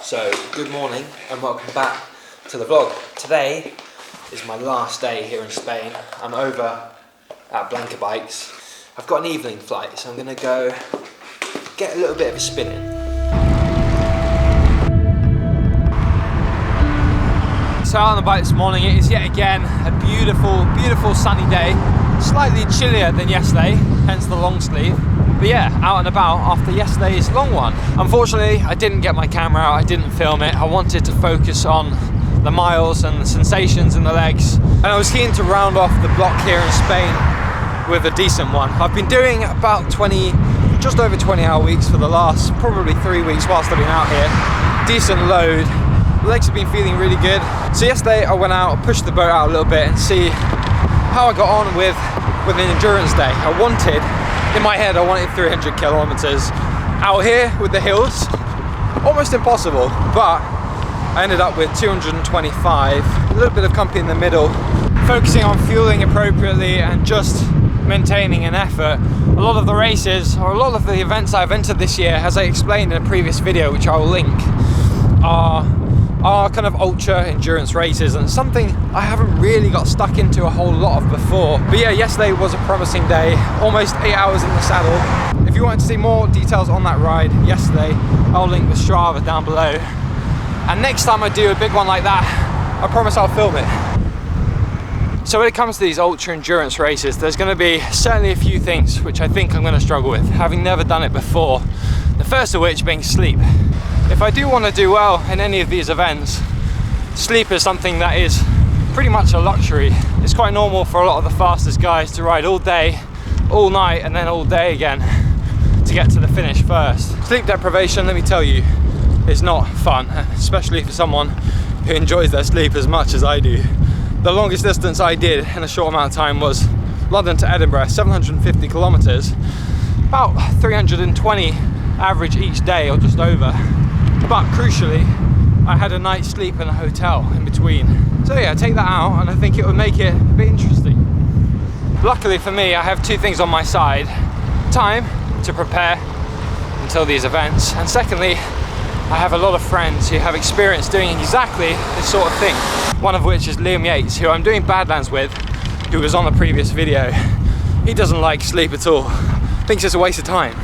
So, good morning and welcome back to the vlog. Today is my last day here in Spain. I'm over at Blanca Bikes. I've got an evening flight, so I'm going to go get a little bit of a spin in. So out on the bike this morning, it is yet again a beautiful sunny day. Slightly chillier than yesterday, hence the long sleeve. But yeah, out and about after yesterday's long one. Unfortunately, I didn't get my camera out, I didn't film it. I wanted to focus on the miles and the sensations in the legs. And I was keen to round off the block here in Spain with a decent one. I've been doing about just over 20-hour weeks for the last probably 3 weeks whilst I've been out here. Decent load. The legs have been feeling really good. So yesterday I went out, pushed the boat out a little bit and see how I got on with an endurance day. In my head I wanted 300 kilometers. Out here with the hills, almost impossible, but I ended up with 225, a little bit of company in the middle, focusing on fueling appropriately and just maintaining an effort. A lot of the races, or a lot of the events I've entered this year, as I explained in a previous video, which I will link, are kind of ultra endurance races, and something I haven't really got stuck into a whole lot of before. But yeah, yesterday was a promising day, almost 8 hours in the saddle. If you want to see more details on that ride yesterday, I'll link the Strava down below. And next time I do a big one like that, I promise I'll film it. So when it comes to these ultra endurance races, there's going to be certainly a few things which I think I'm going to struggle with, having never done it before. The first of which being sleep. If I do want to do well in any of these events, sleep is something that is pretty much a luxury. It's quite normal for a lot of the fastest guys to ride all day, all night, and then all day again to get to the finish first. Sleep deprivation, let me tell you, is not fun, especially for someone who enjoys their sleep as much as I do. The longest distance I did in a short amount of time was London to Edinburgh, 750 kilometers, about 320 average each day or just over. But crucially, I had a night's sleep in a hotel in between. So yeah, take that out and I think it would make it a bit interesting. Luckily for me, I have two things on my side. Time to prepare until these events, and secondly, I have a lot of friends who have experience doing exactly this sort of thing. One of which is Liam Yates, who I'm doing Badlands with, who was on the previous video. He doesn't like sleep at all, thinks it's a waste of time.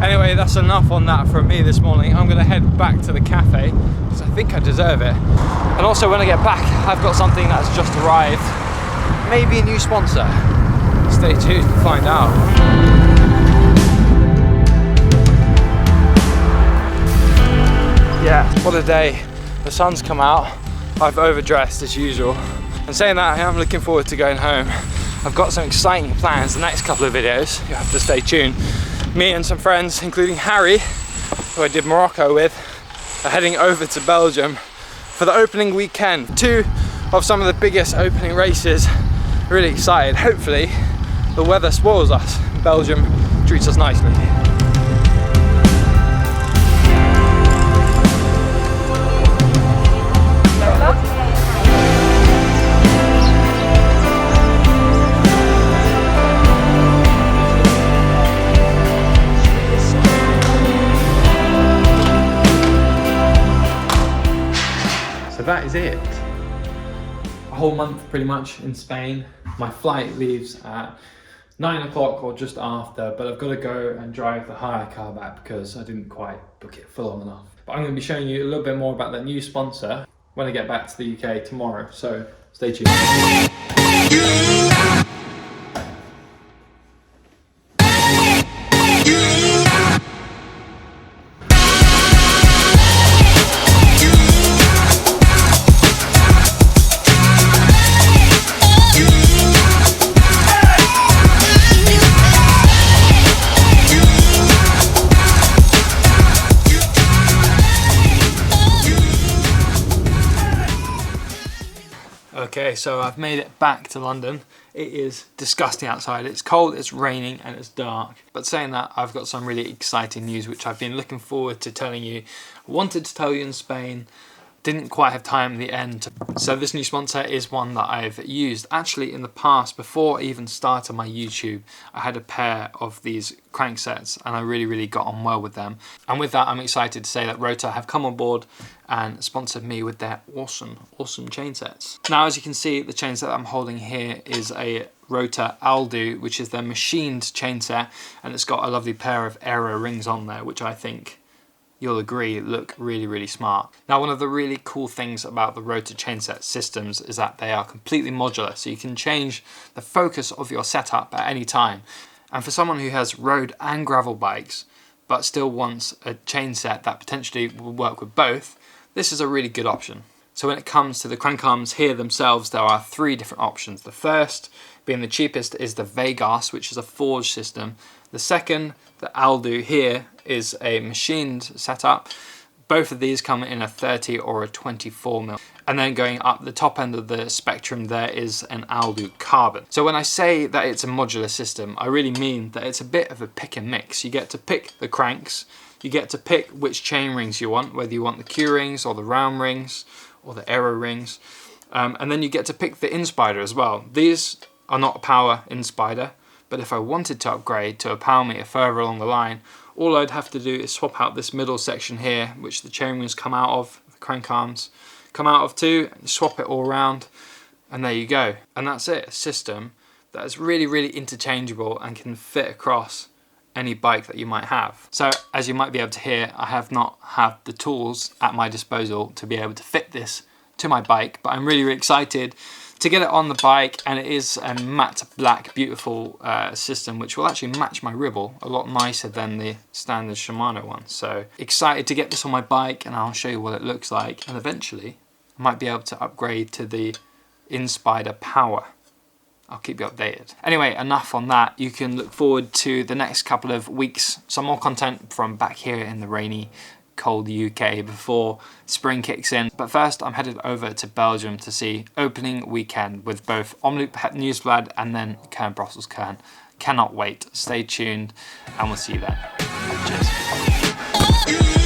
Anyway, that's enough on that from me this morning. I'm gonna head back to the cafe because I think I deserve it. And also when I get back, I've got something that's just arrived. Maybe a new sponsor. Stay tuned to find out. Yeah, what a day. The sun's come out. I've overdressed as usual. And saying that, I am looking forward to going home. I've got some exciting plans the next couple of videos. You have to stay tuned. Me and some friends, including Harry, who I did Morocco with, are heading over to Belgium for the opening weekend. Two of some of the biggest opening races. Really excited. Hopefully the weather spoils us. Belgium treats us nicely. That is it. A whole month pretty much in Spain. My flight leaves at 9 o'clock or just after, but I've got to go and drive the hire car back because I didn't quite book it for long enough. But I'm going to be showing you a little bit more about that new sponsor when I get back to the UK tomorrow, so stay tuned. Okay, so I've made it back to London. It is disgusting outside. It's cold, it's raining, and it's dark. But saying that, I've got some really exciting news which I've been looking forward to telling you. I wanted to tell you in Spain, didn't quite have time in the end. So this new sponsor is one that I've used. Actually, in the past, before I even started my YouTube, I had a pair of these cranksets and I really got on well with them. And with that, I'm excited to say that Rota have come on board and sponsored me with their awesome chain sets. Now, as you can see, the chain set that I'm holding here is a Rota Aldo, which is their machined chain set, and it's got a lovely pair of aero rings on there, which I think you'll agree look really smart. Now, one of the really cool things about the Rota chainset systems is that they are completely modular, so you can change the focus of your setup at any time. And for someone who has road and gravel bikes, but still wants a chainset that potentially will work with both, this is a really good option. So when it comes to the crank arms here themselves, there are 3 different options. The first, being the cheapest, is the Vegas, which is a forged system. The second, the Aldo here, is a machined setup. Both of these come in a 30 or a 24mm. And then going up the top end of the spectrum, there is an Aldo Carbon. So when I say that it's a modular system, I really mean that it's a bit of a pick and mix. You get to pick the cranks, you get to pick which chain rings you want, whether you want the Q rings or the round rings or the aero rings. And then you get to pick the Inspider as well. These are not a power Inspider, but if I wanted to upgrade to a power meter further along the line, all I'd have to do is swap out this middle section here, which the chain rings come out of, the crank arms come out of too, and swap it all around, and there you go. And that's it, a system that is really interchangeable and can fit across any bike that you might have. So as you might be able to hear, I have not had the tools at my disposal to be able to fit this to my bike, but I'm really excited to get it on the bike, and it is a matte black beautiful system which will actually match my Ribble a lot nicer than the standard Shimano one. So excited to get this on my bike, and I'll show you what it looks like, and eventually I might be able to upgrade to the Inspider Power. I'll keep you updated. Anyway, enough on that. You can look forward to the next couple of weeks, some more content from back here in the rainy, cold UK before spring kicks in. But first, I'm headed over to Belgium to see opening weekend with both Omloop Het Nieuwsblad and then Kern Brussels Kern. Cannot wait. Stay tuned and we'll see you then. Cheers.